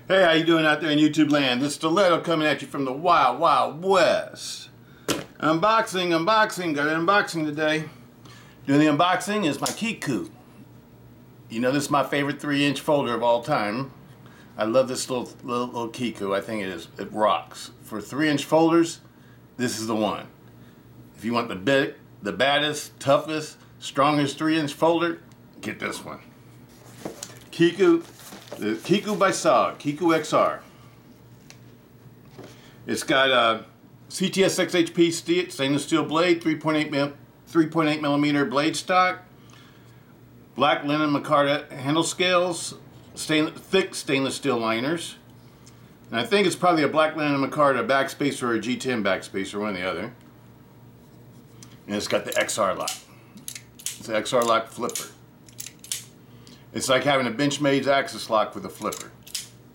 Hey, how you doing out there in YouTube land? This Stiletto coming at you from the Wild Wild West. Unboxing, got an unboxing today. Doing the unboxing is my Kiku. You know this is my favorite 3-inch folder of all time. I love this little Kiku. I think it rocks. For 3-inch folders, this is the one. If you want the baddest, toughest, strongest 3-inch folder, get this one. Kiku. The Kiku by S.O.G, Kiku XR. It's got a CTS-XHP stainless steel blade, 3.8 millimeter blade stock, black linen micarta handle scales, thick stainless steel liners, and I think it's probably a black linen micarta backspacer or a G10 backspacer, one or the other. And it's got the XR lock. It's an XR lock flipper. It's like having a Benchmade's axis lock with a flipper.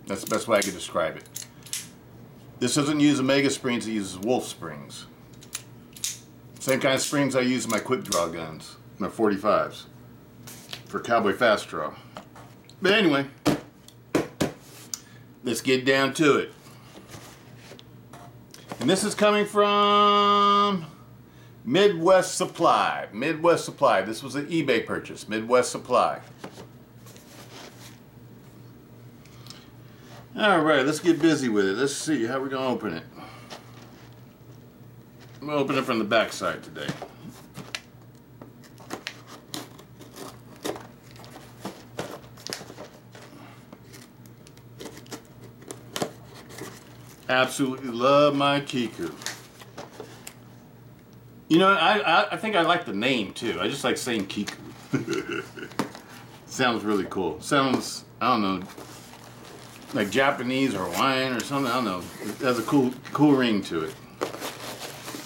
That's the best way I could describe it. This doesn't use Omega springs, it uses Wolf springs. Same kind of springs I use in my quick draw guns, my 45s, for cowboy fast draw. But anyway, let's get down to it. And this is coming from Midwest Supply. Midwest Supply. This was an eBay purchase. Midwest Supply. Alright, let's get busy with it. Let's see how we're going to open it. I'm going to open it from the back side today. Absolutely love my Kiku. You know, I think I like the name too. I just like saying Kiku. Sounds really cool. Sounds, I don't know, like Japanese or Hawaiian or something. I don't know. It has a cool ring to it.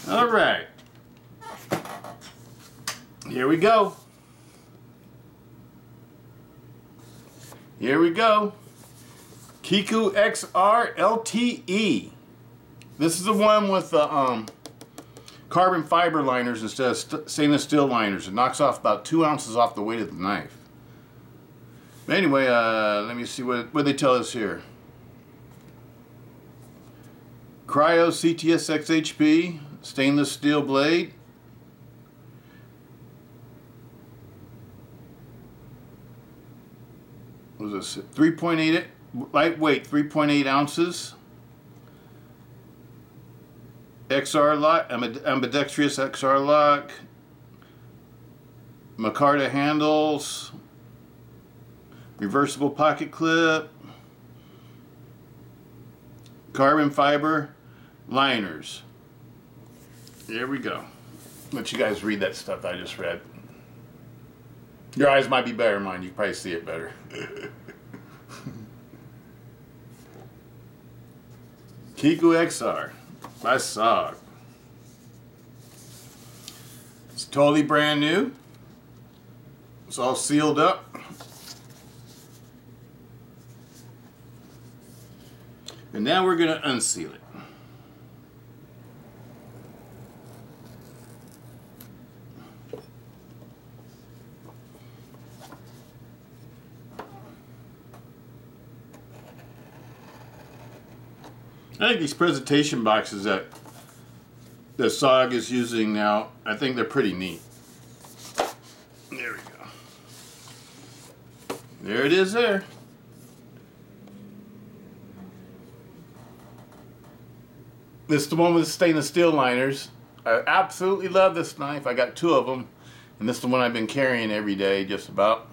All right. Here we go. Here we go. Kiku XR LTE. This is the one with the carbon fiber liners instead of stainless steel liners. It knocks off about 2 ounces off the weight of the knife. But anyway, let me see what they tell us here. Cryo CTS-XHP, stainless steel blade. What was this? 3.8, lightweight, 3.8 ounces. XR lock, ambidextrous XR lock. Micarta handles. Reversible pocket clip, carbon fiber liners. There we go. Let you guys read that stuff I just read. Your eyes might be better than mine. You can probably see it better. Kiku XR by S.O.G. It's totally brand new. It's all sealed up. And now we're going to unseal it. I think these presentation boxes that the S.O.G is using now, I think they're pretty neat. There we go. There it is there. This is the one with the stainless steel liners. I absolutely love this knife. I got 2 of them. And this is the one I've been carrying every day, just about.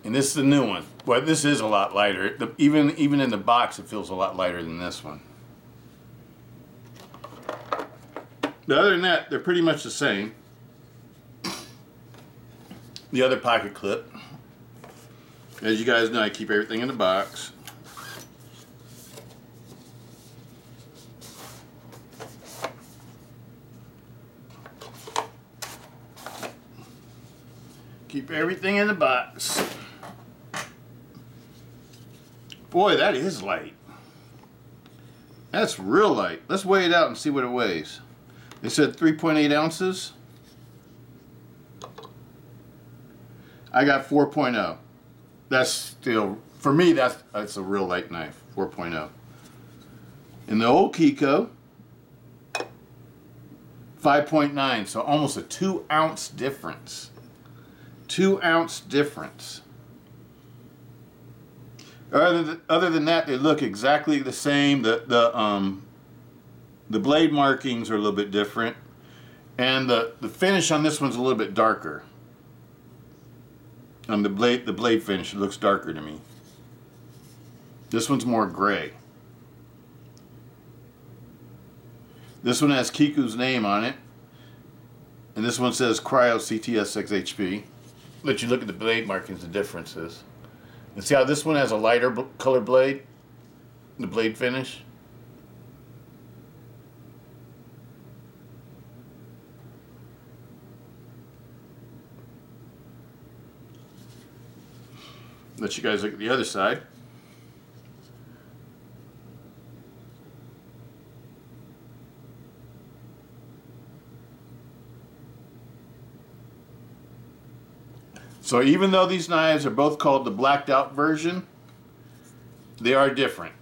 And this is the new one. Well, this is a lot lighter. Even in the box, it feels a lot lighter than this one. But other than that, they're pretty much the same. The other pocket clip. As you guys know, I keep everything in the box. Keep everything in the box. Boy, that is light. That's real light. Let's weigh it out and see what it weighs. They said 3.8 ounces. I got 4.0. That's still For me, that's a real light knife, 4.0. In the old Kiku, 5.9, so almost a 2-ounce difference. 2-ounce difference. Other than that, they look exactly the same. The blade markings are a little bit different, and the finish on this one's a little bit darker. On the blade finish, it looks darker to me. This one's more gray. This one has Kiku's name on it, and this one says Cryo CTS-XHP. Let you look at the blade markings, the differences. And see how this one has a lighter color blade? The blade finish? Let you guys look at the other side. So even though these knives are both called the blacked out version, they are different.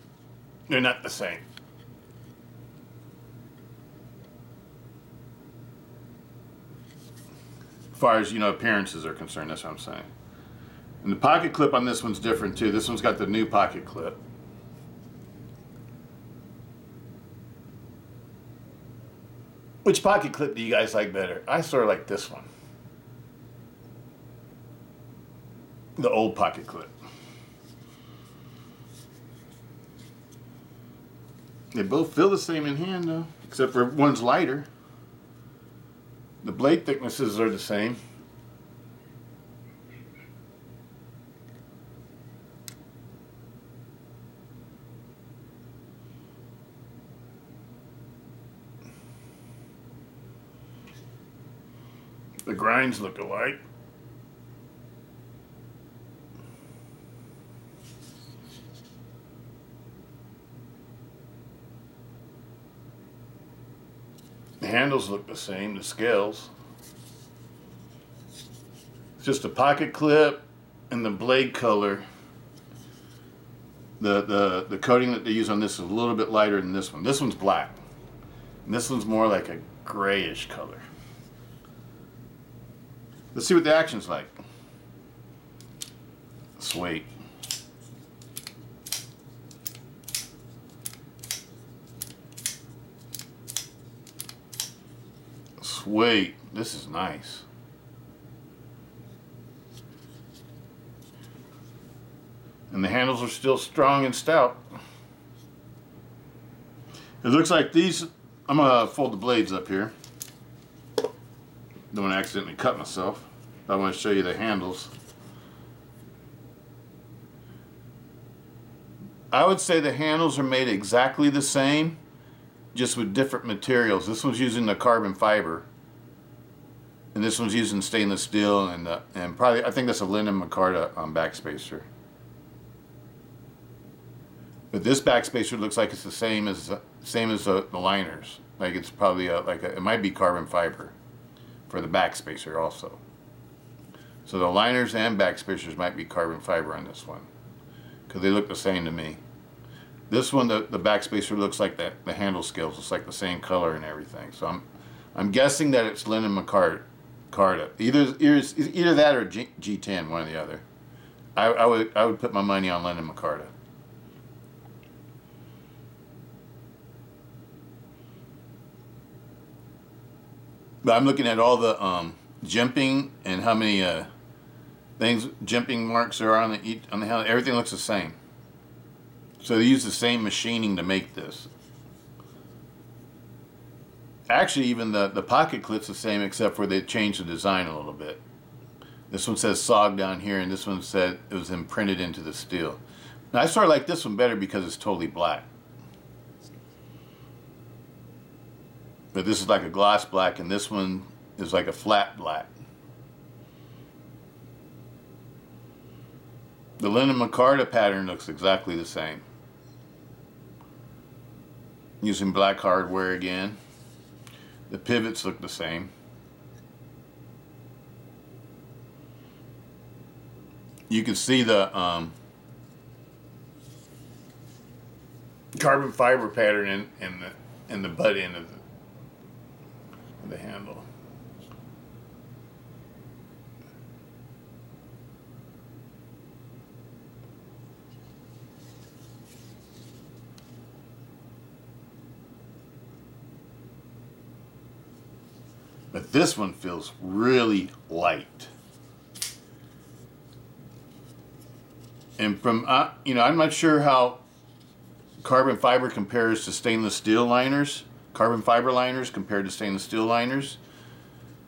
They're not the same. As far as, appearances are concerned, that's what I'm saying. And the pocket clip on this one's different too. This one's got the new pocket clip. Which pocket clip do you guys like better? I sort of like this one. The old pocket clip. They both feel the same in hand though, except for one's lighter. The blade thicknesses are the same. The grinds look alike. The handles look the same, the scales. It's just the pocket clip and the blade color. The coating that they use on this is a little bit lighter than this one. This one's black. And this one's more like a grayish color. Let's see what the action's like. Sweet. Sweet. This is nice. And the handles are still strong and stout. It looks like these, I'm going to fold the blades up here. Don't want to accidentally cut myself. I want to show you the handles. I would say the handles are made exactly the same, just with different materials. This one's using the carbon fiber, and this one's using stainless steel, and probably I think that's a linen micarta backspacer. But this backspacer looks like it's the same as the liners. Like it's probably it might be carbon fiber for the backspacer also. So the liners and backspacers might be carbon fiber on this one, because they look the same to me. This one, the backspacer looks like the handle scales. It's like the same color and everything. So I'm guessing that it's linen micarta. Either that or G10, one or the other. I would put my money on linen micarta. But I'm looking at all the jimping and how many jimping marks there are on the handle. Everything looks the same. So they use the same machining to make this. Actually, even the pocket clip's the same, except for they changed the design a little bit. This one says S.O.G down here, and this one said it was imprinted into the steel. Now I sort of like this one better because it's totally black. But this is like a gloss black, and this one is like a flat black. The linen micarta pattern looks exactly the same. Using black hardware again. The pivots look the same. You can see the carbon fiber pattern in the butt end of the handle. But this one feels really light. And from, I'm not sure how carbon fiber compares to stainless steel liners, carbon fiber liners compared to stainless steel liners,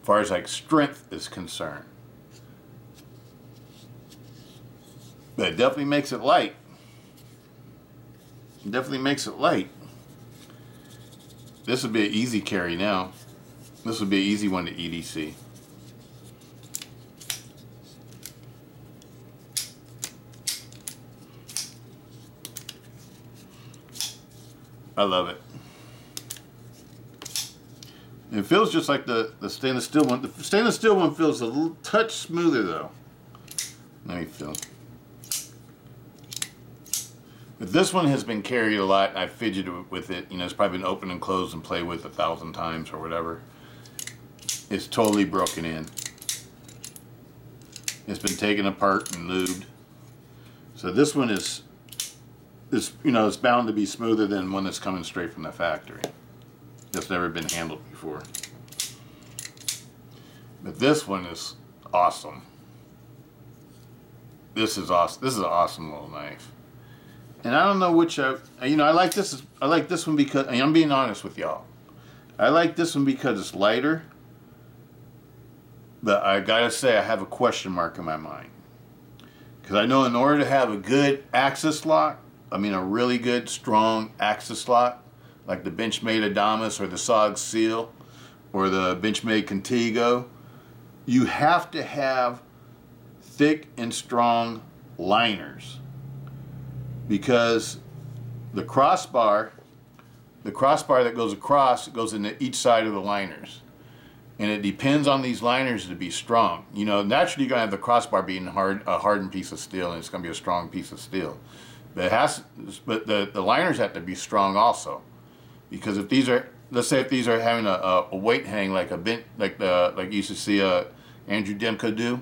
as far as like strength is concerned. But it definitely makes it light. It definitely makes it light. This would be an easy carry now. This would be an easy one to EDC. I love it. It feels just like the stainless steel one. The stainless steel one feels a little touch smoother though. Let me feel. But this one has been carried a lot. I fidgeted with it. You know, it's probably been opened and closed and played with 1,000 times or whatever. It's totally broken in. It's been taken apart and lubed. So this one is it's bound to be smoother than one that's coming straight from the factory. That's never been handled before. But this one is awesome. This is awesome. This is an awesome little knife. And I don't know which I like this. I like this one because, and I'm being honest with y'all. I like this one because it's lighter. But I gotta say, I have a question mark in my mind. Because I know in order to have a good axis lock, a really good, strong axis lock, like the Benchmade Adamas or the S.O.G Seal or the Benchmade Contigo, you have to have thick and strong liners. Because the crossbar that goes across goes into each side of the liners. And it depends on these liners to be strong. You know, naturally you're gonna have the crossbar being a hardened piece of steel, and it's gonna be a strong piece of steel. But the liners have to be strong also, because if these are, let's say if these are having a weight hang like you used to see Andrew Demko do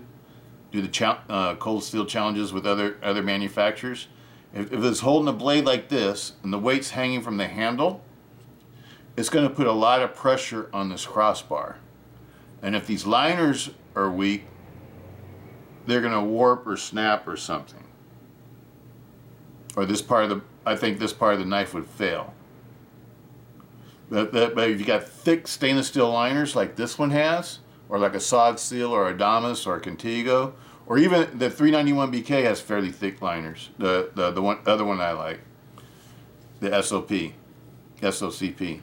the cold steel challenges with other manufacturers. If it's holding a blade like this and the weight's hanging from the handle, it's going to put a lot of pressure on this crossbar. And if these liners are weak, they're going to warp or snap or something. Or I think this part of the knife would fail. But if you got thick stainless steel liners like this one has, or like a S.O.G Seal or a Adamas or a Contigo, or even the 391BK has fairly thick liners. The other one I like, the SOCP 391BK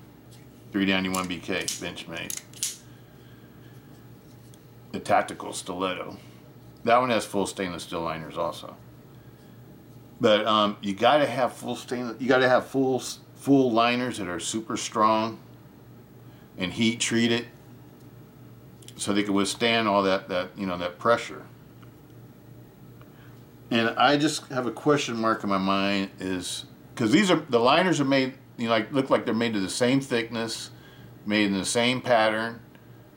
Benchmade. The tactical Stiletto. That one has full stainless steel liners also. But you got to have full liners that are super strong and heat treated, so they can withstand all that pressure. And I just have a question mark in my mind, is because the liners are made, look like they're made to the same thickness, made in the same pattern.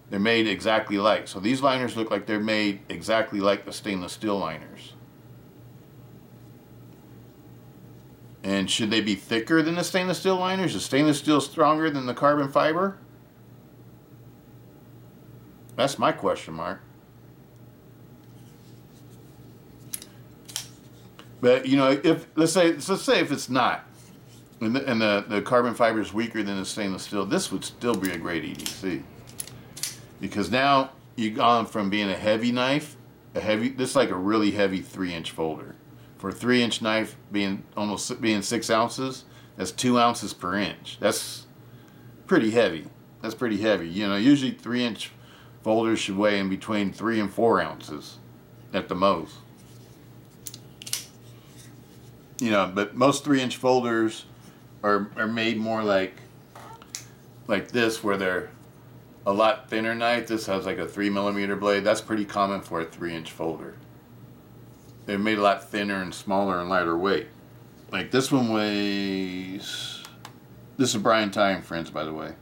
They're made exactly like. So these liners look like they're made exactly like the stainless steel liners. And should they be thicker than the stainless steel liners? Is stainless steel stronger than the carbon fiber? That's my question mark. But if let's say if it's not, and the carbon fiber is weaker than the stainless steel, this would still be a great EDC. Because now you've gone from being a heavy knife, this is like a really heavy 3-inch folder. For a 3-inch knife being 6 ounces, that's 2 ounces per inch. That's pretty heavy. Usually 3-inch folders should weigh in between 3 and 4 ounces at the most. But most 3-inch folders are made more like this, where they're a lot thinner knife. This has like a 3mm blade. That's pretty common for a 3-inch folder. They're made a lot thinner and smaller and lighter weight. Like this one weighs, this is Brian Ty and Friends, by the way,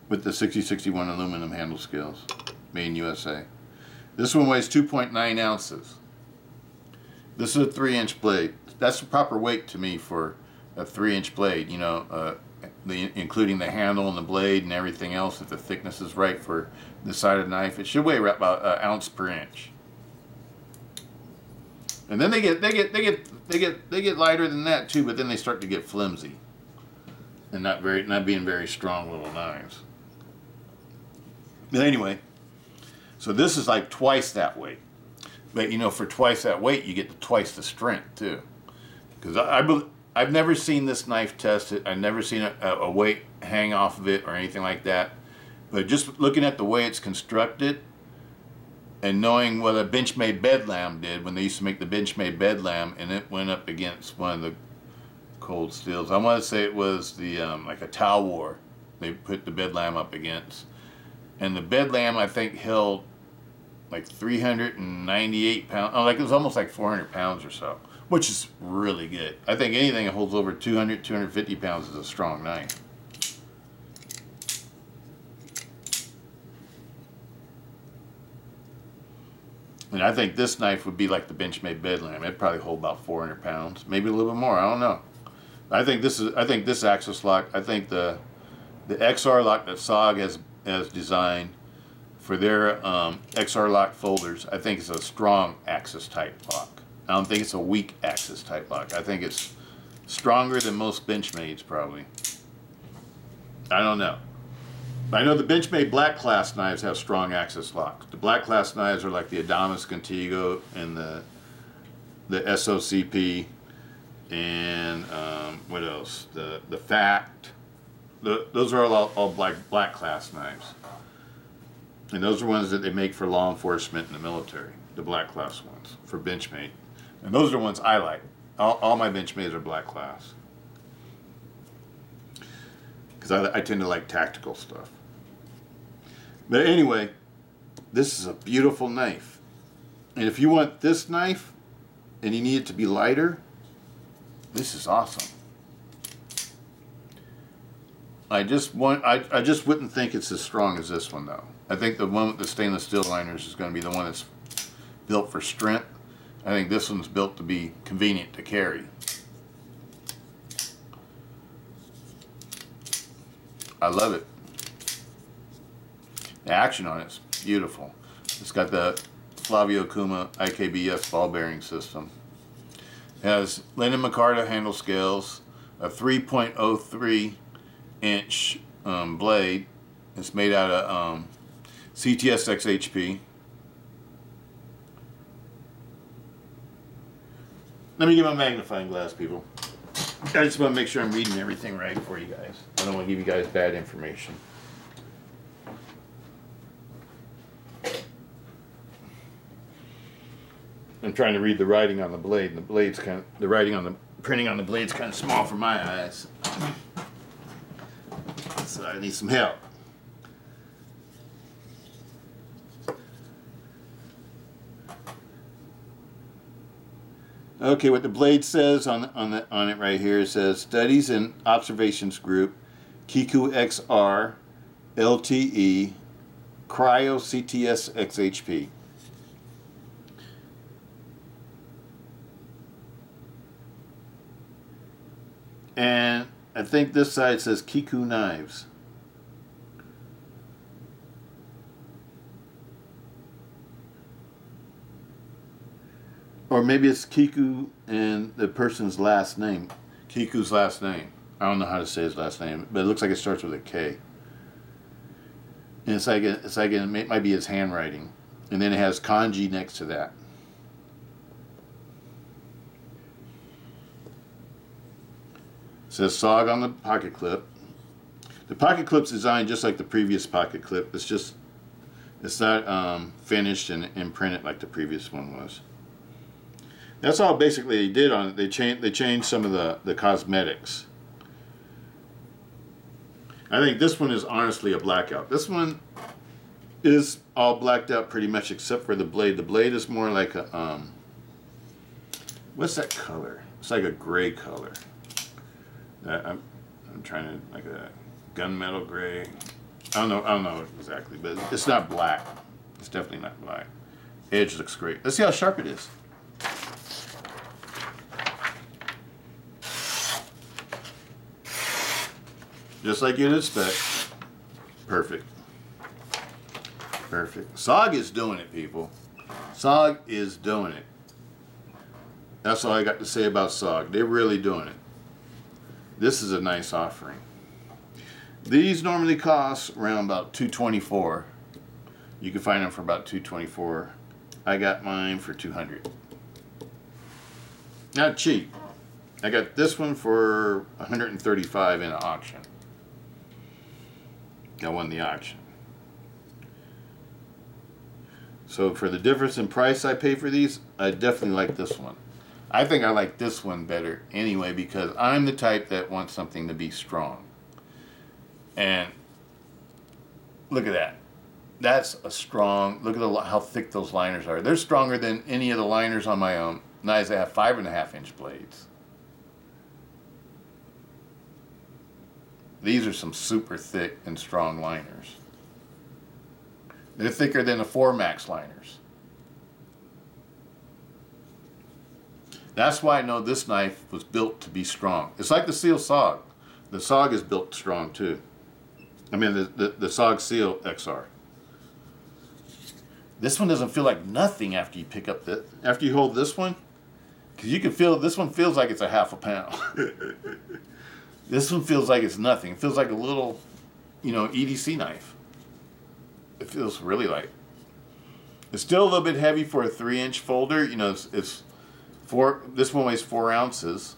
with the 6061 aluminum handle scales, made in USA. This one weighs 2.9 ounces. This is a 3-inch blade. That's the proper weight to me for a 3-inch blade, you know, including the handle and the blade and everything else. If the thickness is right for the side of the knife, it should weigh about an ounce per inch. And then they get lighter than that too, but then they start to get flimsy and not being very strong little knives. But anyway, so this is like twice that weight. But you know, for twice that weight, you get twice the strength too. Because I've never seen this knife tested. I've never seen a weight hang off of it or anything like that. But just looking at the way it's constructed and knowing what a Benchmade bed lamb did when they used to make the Benchmade bed lamb, and it went up against one of the cold steels. I want to say it was the like a Tau War they put the bed lamb up against. And the bed lamb, I think, held like 398 pounds. Oh, like it was almost like 400 pounds or so, which is really good. I think anything that holds over 200, 250 pounds is a strong knife. And I think this knife would be like the Benchmade bed lamb. It'd probably hold about 400 pounds, maybe a little bit more. I don't know. I think this axis lock. I think the XR lock that S.O.G has designed for their XR lock folders, I think it's a strong axis type lock. I don't think it's a weak axis type lock. I think it's stronger than most Benchmades probably. I don't know. I know the Benchmade black class knives have strong axis locks. The black class knives are like the Adamas Contigo and the S.O.C and what else? The Fact. Those are all black class knives. And those are ones that they make for law enforcement and the military. The black class ones for Benchmade. And those are the ones I like. All my Benchmades are black class. Because I tend to like tactical stuff. But anyway, this is a beautiful knife. And if you want this knife and you need it to be lighter, this is awesome. I just wouldn't think it's as strong as this one though. I think the one with the stainless steel liners is going to be the one that's built for strength. I think this one's built to be convenient to carry. I love it. The action on it's beautiful. It's got the Flavio Kuma IKBS ball bearing system. It has Lennon Micarta handle scales, a 3.03 inch blade. It's made out of CTS-XHP. Let me get my magnifying glass, people. I just want to make sure I'm reading everything right for you guys. I don't want to give you guys bad information. I'm trying to read the writing on the blade, and the writing on the printing on the blade's kind of small for my eyes. So I need some help. Okay, what the blade says on it right here, it says Studies and Observations Group, Kiku XR LTE, Cryo CTS-XHP. And I think this side says Kiku Knives. Or maybe it's Kiku and the person's last name. Kiku's last name. I don't know how to say his last name, but it looks like it starts with a K. And it might be his handwriting. And then it has kanji next to that. It says S.O.G on the pocket clip. The pocket clip's designed just like the previous pocket clip. It's not finished and printed like the previous one was. That's all basically they did on it. They changed some of the cosmetics. I think this one is honestly a blackout. This one is all blacked out pretty much except for the blade. The blade is more like a what's that color? It's like a gray color. I'm trying to, like a gunmetal gray. I don't know exactly, but it's not black. It's definitely not black. Edge looks great. Let's see how sharp it is. Just like you'd expect. Perfect. Perfect. S.O.G is doing it, people. S.O.G is doing it. That's all I got to say about S.O.G. They're really doing it. This is a nice offering. These normally cost around about $224. You can find them for about $224. I got mine for $200. Not cheap. I got this one for $135 in an auction. I won the auction. So for the difference in price I pay for these, I definitely like this one. I think I like this one better anyway because I'm the type that wants something to be strong. And look at that. That's a strong, look at how thick those liners are. They're stronger than any of the liners on my own knives that have 5.5-inch blades. These are some super thick and strong liners. They're thicker than the 4 Max liners. That's why I know this knife was built to be strong. It's like the Seal S.O.G. The S.O.G is built strong too. I mean the S.O.G Seal XR. This one doesn't feel like nothing after you pick up after you hold this one, because you can feel this one feels like it's a half a pound. This one feels like it's nothing. It feels like a little, EDC knife. It feels really light. It's still a little bit heavy for a 3-inch folder. This one weighs 4 ounces,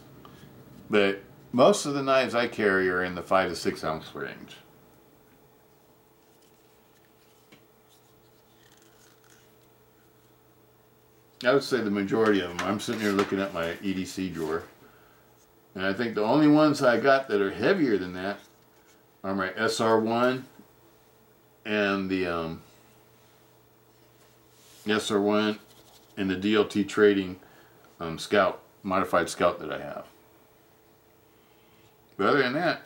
but most of the knives I carry are in the 5 to 6 ounce range. I would say the majority of them. I'm sitting here looking at my EDC drawer, and I think the only ones I got that are heavier than that are my SR1 and the SR1 and the DLT Trading Scout, modified Scout that I have. But other than that,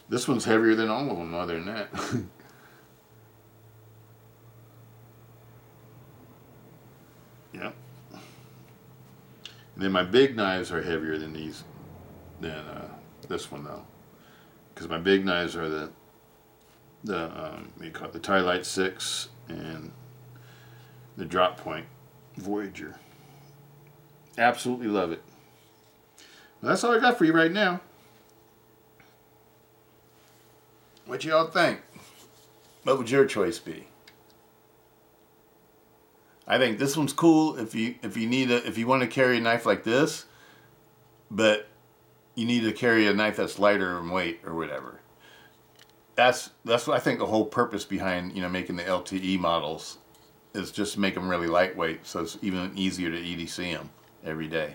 this one's heavier than all of them other than that. Yeah. And then my big knives are heavier than this one though, because my big knives are the Ti-Lite 6 and the Drop Point Voyager. Absolutely love it. Well, that's all I got for you right now. What y'all think? What would your choice be? I think this one's cool if you want to carry a knife like this, but you need to carry a knife that's lighter in weight or whatever. That's what I think the whole purpose behind making the LTE models is, just to make them really lightweight, so it's even easier to EDC them every day.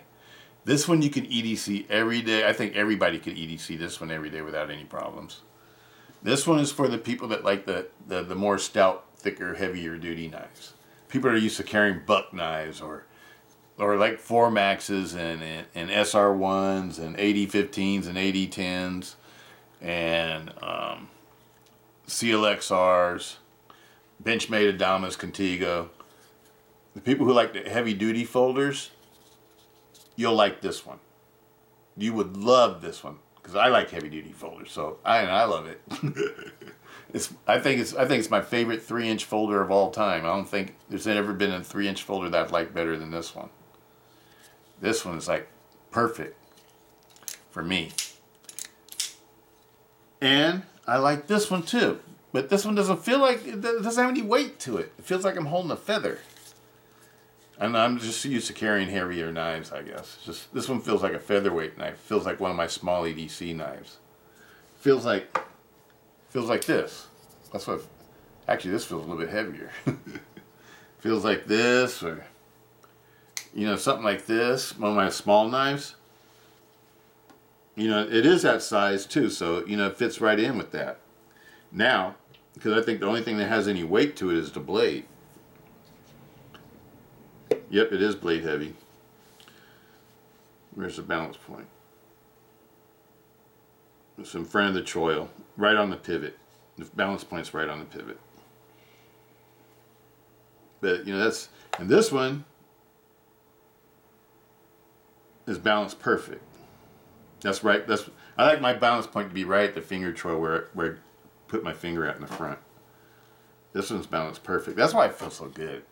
This one you can EDC every day. I think everybody could EDC this one every day without any problems. This one is for the people that like the more stout, thicker, heavier duty knives. People are used to carrying buck knives or like 4 Maxes and SR1s and 8015s and 8010s and Seal XRs, Benchmade Adamas Contigo. The people who like the heavy duty folders, you'll like this one. You would love this one because I like heavy duty folders, so I love it. I think it's my favorite 3-inch folder of all time. I don't think there's ever been a 3-inch folder that I've liked better than this one. This one is like perfect for me. And I like this one too, but this one doesn't feel like it doesn't have any weight to it. It feels like I'm holding a feather. And I'm just used to carrying heavier knives, I guess. Just this one feels like a featherweight knife. It feels like one of my small EDC knives. Feels like this. That's what. Actually, this feels a little bit heavier. Feels like this, or something like this. One of my small knives. It is that size too, so it fits right in with that. Now, because I think the only thing that has any weight to it is the blade. Yep, it is blade heavy. Where's the balance point? It's in front of the choil, right on the pivot. The balance point's right on the pivot. But you know, that's, and this one is balanced perfect. That's right. I like my balance point to be right at the finger choil where I put my finger at in the front. This one's balanced perfect. That's why it feels so good.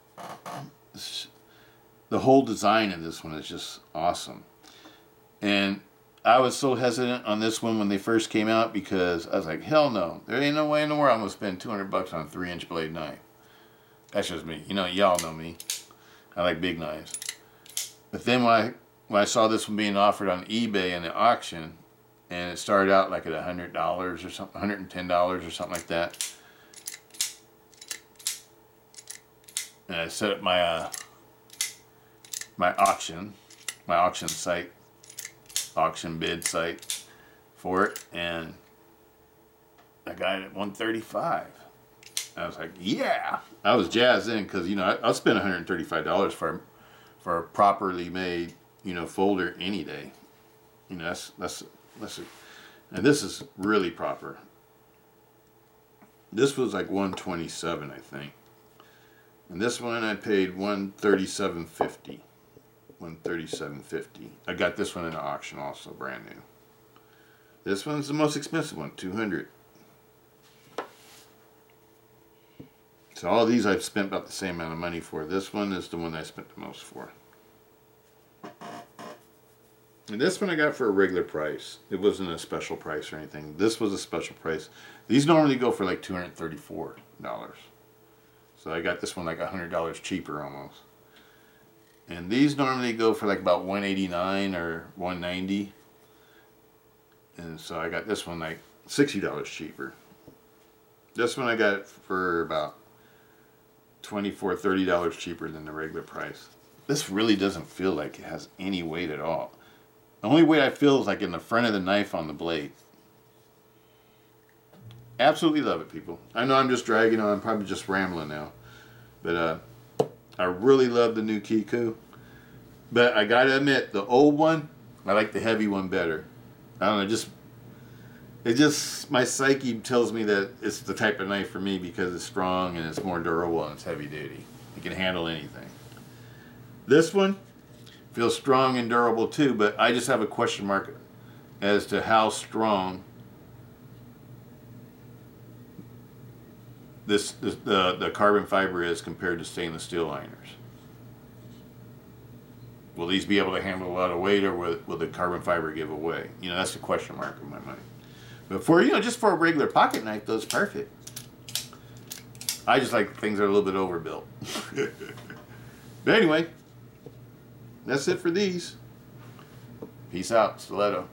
The whole design of this one is just awesome. And I was so hesitant on this one when they first came out because I was like, hell no. There ain't no way in the world I'm going to spend $200 on a 3-inch blade knife. That's just me. You know, y'all know me. I like big knives. But then when I saw this one being offered on eBay in the auction, and it started out like at $100 or something, $110 or something like that. And I set up my my auction site, auction bid site for it, and I got it at $135. I was like, yeah! I was jazzed in because, you know, I'll spend $135 for a properly made, you know, folder any day. You know, that's and this is really proper. This was like $127, I think. And this one I paid $137.50. $137.50. I got this one in the auction also, brand new. This one's the most expensive one, $200. So all these I've spent about the same amount of money for. This one is the one I spent the most for. And this one I got for a regular price. It wasn't a special price or anything. This was a special price. These normally go for like $234. So I got this one like $100 cheaper almost. And these normally go for like about $189 or $190. And so I got this one like $60 cheaper. This one I got for about $24, $30 cheaper than the regular price. This really doesn't feel like it has any weight at all. The only weight I feel is like in the front of the knife on the blade. Absolutely love it, people. I know I'm just dragging on. I'm probably just rambling now. But I really love the new Kiku. But I gotta admit, the old one, I like the heavy one better. I don't know, my psyche tells me that it's the type of knife for me because it's strong and it's more durable and it's heavy duty. It can handle anything. This one feels strong and durable too, but I just have a question mark as to how strong the carbon fiber is compared to stainless steel liners. Will these be able to handle a lot of weight, or will the carbon fiber give away? You know, that's the question mark in my mind. But for, you know, just for a regular pocket knife, though, it's perfect. I just like things that are a little bit overbuilt. But anyway, that's it for these. Peace out, Stiletto.